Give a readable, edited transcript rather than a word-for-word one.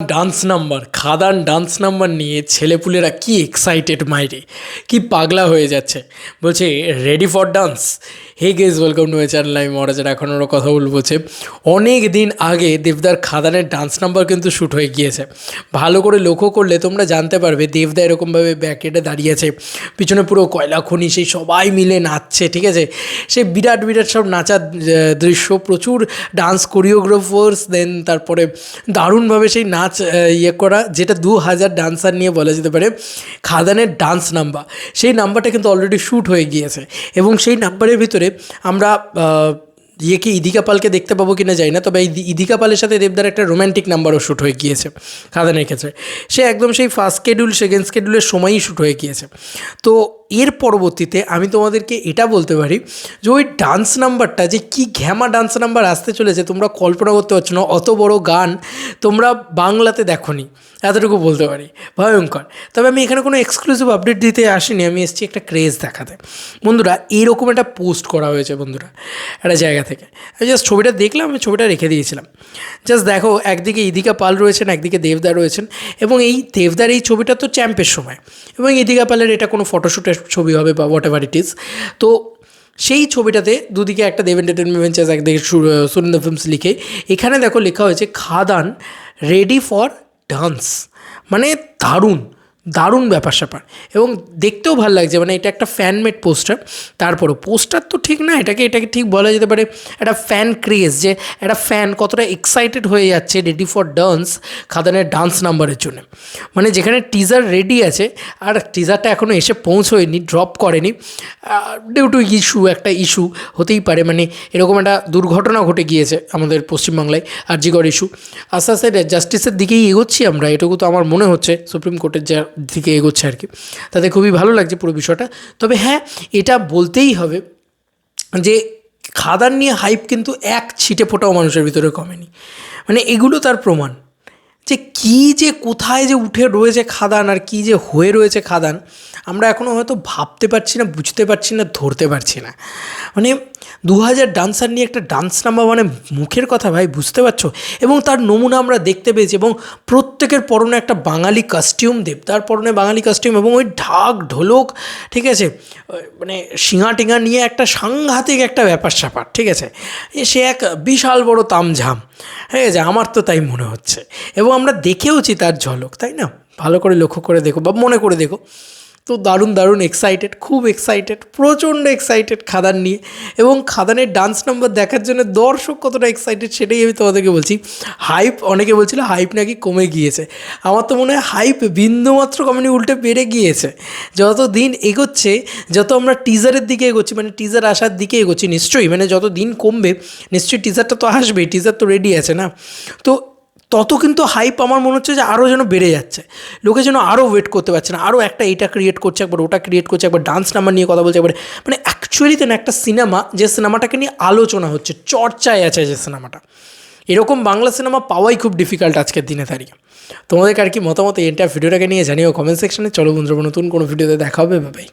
Dance number, খাদান dance number নিয়ে ছেলেপুলেরা কি excited মাইরে, কি পাগলা হয়ে যাচ্ছে। বলছে ready for dance. Hey guys, welcome to my channel. আমি মহারাজার এখন ওরা কথা বলছে অনেক দিন আগে দেবদার খাদানের ডান্স নাম্বার কিন্তু শ্যুট হয়ে গিয়েছে। ভালো করে লক্ষ্য করলে তোমরা জানতে পারবে দেবদা এরকমভাবে ব্যাকেটে দাঁড়িয়ে আছে, পিছনে পুরো কয়লা খনি, সেই সবাই মিলে নাচছে, ঠিক আছে। সে বিরাট বিরাট সব নাচার দৃশ্য, প্রচুর ডান্স কোরিওগ্রাফার্স, দেন তারপরে দারুণভাবে সেই নাচ ইয়ে করা, যেটা 2000 ডান্সার নিয়ে বলা যেতে পারে খাদানের ডান্স নাম্বার। সেই নাম্বারটা কিন্তু অলরেডি শ্যুট হয়ে গিয়েছে এবং সেই নাম্বারের ভিতরে আমরা ইয়েকে ইদিকা পালকে দেখতে পাবো কিনা জানি না, তবে এই ইদিকা পালের সাথে দেবদার একটা রোম্যান্টিক নাম্বারও শ্যুট হয়ে গিয়েছে খাদানের ক্ষেত্রে। সে একদম সেই ফার্স্ট শিডিউল সেকেন্ড শিডিউলের সময়ই শ্যুট হয়ে গিয়েছে। তো এর পরবর্তীতে আমি তোমাদেরকে এটা বলতে পারি যে ওই ডান্স নাম্বারটা যে কী ঘ্যামা ডান্স নাম্বার আসতে চলেছে তোমরা কল্পনা করতে পারছো না। অত বড় গান তোমরা বাংলাতে দেখোনি, এতটুকু বলতে পারি, ভয়ঙ্কর। তবে আমি এখানে কোনো এক্সক্লুসিভ আপডেট দিতে আসিনি, আমি এসেছি একটা ক্রেজ দেখাতে। বন্ধুরা এইরকম একটা পোস্ট করা হয়েছে বন্ধুরা একটা জায়গা থেকে, আমি জাস্ট ছবিটা দেখলাম, আমি ছবিটা রেখে দিয়েছিলাম। জাস্ট দেখো, একদিকে ইদিকা পাল রয়েছেন, একদিকে দেবদা রয়েছেন, এবং এই দেবদার এই ছবিটা তো চ্যাম্পের সময়, এবং ইদিকা পালের এটা কোনো ফটোশ্যুটের ছবি হবে বা হোয়াট এভার ইট ইজ। তো সেই ছবিটাতে দুদিকে একটা দেব এন্টারটেনমেন্ট ভেঞ্চার্স, একদিকে সুরিন্দর ফিল্মস লিখে, এখানে দেখো লেখা হয়েছে খাদান রেডি ফর ডান্স। মানে দারুণ দারুণ ব্যাপার স্যাপার, এবং দেখতেও ভালো লাগছে। মানে এটা একটা ফ্যানমেড পোস্টার, তারপরও পোস্টার তো ঠিক না, এটাকে ঠিক বলা যেতে পারে একটা ফ্যান ক্রেজ, যে একটা ফ্যান কতটা এক্সাইটেড হয়ে যাচ্ছে রেডি ফর ডান্স খাদানের ডান্স নাম্বারের জন্য। মানে যেখানে টিজার রেডি আছে আর টিজারটা এখনও এসে পৌঁছয়নি, ড্রপ করেনি ডিউ টু একটা ইস্যু হতেই পারে। মানে এরকম একটা দুর্ঘটনা ঘটে গিয়েছে আমাদের পশ্চিমবাংলায়, আরজিকর ইস্যু। আস্তে আস্তে জাস্টিসের দিকেই এগোচ্ছি আমরা, এটুকু তো আমার মনে হচ্ছে, সুপ্রিম কোর্টের যা দিকে এগোচ্ছে আর কি, তাতে খুবই ভালো লাগছে পুরো বিষয়টা। তবে হ্যাঁ, এটা বলতেই হবে যে খাদান নিয়ে হাইপ কিন্তু এক ছিটে ফোটাও মানুষের ভিতরে কমেনি। মানে এগুলো তার প্রমাণ যে কী যে কোথায় যে উঠে রয়েছে খাদান, আর কী যে হয়ে রয়েছে খাদান, আমরা এখনও হয়তো ভাবতে পারছি না, বুঝতে পারছি না, ধরতে পারছি না। মানে 2000 ডান্সার নিয়ে একটা ডান্স নাম্বার, মানে মুখের কথা ভাই, বুঝতে পারছো। এবং তার নমুনা আমরা দেখতে পেয়েছি, এবং প্রত্যেকের পরনে একটা বাঙালি কাস্টিউম, দেবদার পরনে বাঙালি কাস্টিউম, এবং ওই ঢাক ঢোলক, ঠিক আছে, মানে শিঙা টিঙা নিয়ে একটা সাংঘাতিক একটা ব্যাপার স্যাপার, ঠিক আছে। সে এক বিশাল বড় তামঝাম, ঠিক আছে, আমার তো তাই মনে হচ্ছে। এবং আমরা দেখেওছি তার ঝলক, তাই না? ভালো করে লক্ষ্য করে দেখো বা মনে করে দেখো। তো দারুণ দারুণ এক্সাইটেড, খুব এক্সাইটেড, প্রচণ্ড এক্সাইটেড খাদান নিয়ে। এবং খাদানের ডান্স নাম্বার দেখার জন্য দর্শক কতটা এক্সাইটেড সেটাই আমি তোমাদেরকে বলছি। হাইপ, অনেকে বলছিল হাইপ নাকি কমে গিয়েছে, আমার তো মনে হয় হাইপ বিন্দুমাত্র কমেনি, উল্টে বেড়ে গিয়েছে। যত দিন এগোচ্ছে, যত আমরা টিজারের দিকে এগোচ্ছি, মানে টিজার আসার দিকে এগোচ্ছি, নিশ্চয়ই মানে যত দিন কমবে নিশ্চয়ই টিজারটা তো আসবেই, টিজার তো রেডি আছে না, তো তত কিন্তু হাইপ আমার মনে হচ্ছে যে আরও যেন বেড়ে যাচ্ছে। লোকে যেন আরও ওয়েট করতে পারছে না, আরও একটা এটা ক্রিয়েট করছে, একবার ওটা ক্রিয়েট করছে, একবার ডান্স নাম্বার নিয়ে কথা বলছে, একবার মানে অ্যাকচুয়ালিতে না একটা সিনেমা, যে সিনেমাটাকে নিয়ে আলোচনা হচ্ছে, চর্চায় আছে যে সিনেমাটা, এরকম বাংলা সিনেমা পাওয়াই খুব ডিফিকাল্ট আজকের দিনে দাঁড়িয়ে। তোমাদের আর কি মতামত এই এন্টার ভিডিওটাকে নিয়ে জানিও কমেন্ট সেকশনে। চলো বন্ধুরা, নতুন কোনো ভিডিওতে দেখা হবে, বাই।